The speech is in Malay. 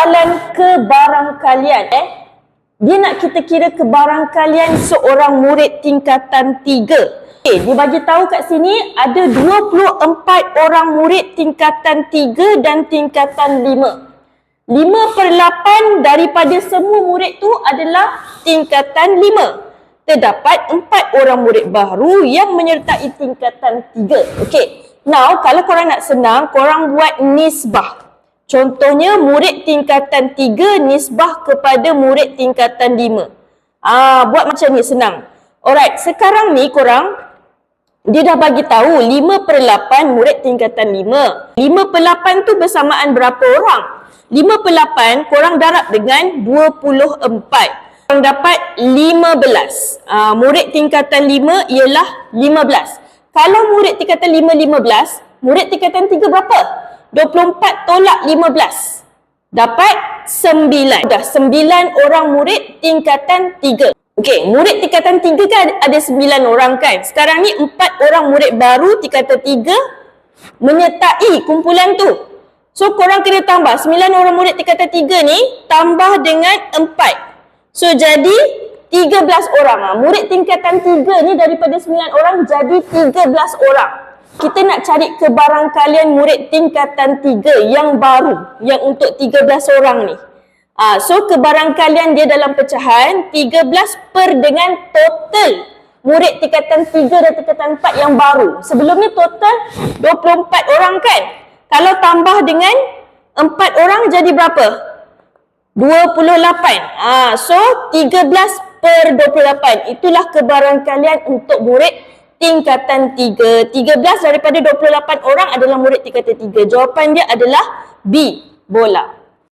Soalan kebarangkalian dia nak kita kira kebarangkalian seorang murid tingkatan 3. Dia bagi tahu kat sini ada 24 orang murid tingkatan 3 dan tingkatan 5. 5/8 daripada semua murid tu adalah tingkatan 5. Terdapat 4 orang murid baru yang menyertai tingkatan 3. Okey. Now, kalau korang nak senang, korang buat nisbah. Contohnya, murid tingkatan 3 nisbah kepada murid tingkatan 5. Buat macam ni, senang. Alright, sekarang ni korang, dia dah bagi tahu 5/8 murid tingkatan 5. 5/8 tu bersamaan berapa orang? 5/8 korang darab dengan 24. Korang dapat 15. Murid tingkatan 5 ialah 15. Kalau murid tingkatan 5, 15, murid tingkatan 3 berapa? 24 tolak 15. Dapat 9. Dah 9 orang murid tingkatan 3. Okey, murid tingkatan 3 kan ada 9 orang kan? Sekarang ni 4 orang murid baru tingkatan 3 menyertai kumpulan tu. So, korang kena tambah 9 orang murid tingkatan 3 ni tambah dengan 4. So, jadi 13 orang. Murid tingkatan 3 ni daripada 9 orang jadi 13 orang. Kita nak cari kebarangkalian murid tingkatan 3 yang baru, yang untuk 13 orang ni. So, kebarangkalian dia dalam pecahan 13 per dengan total murid tingkatan 3 dan tingkatan 4 yang baru. Sebelum ni total 24 orang kan? Kalau tambah dengan 4 orang jadi berapa? 28. So, 13 per 28. Itulah kebarangkalian untuk murid tingkatan 3. 13 daripada 28 orang adalah murid tingkatan 3. Jawapan dia adalah B, bola.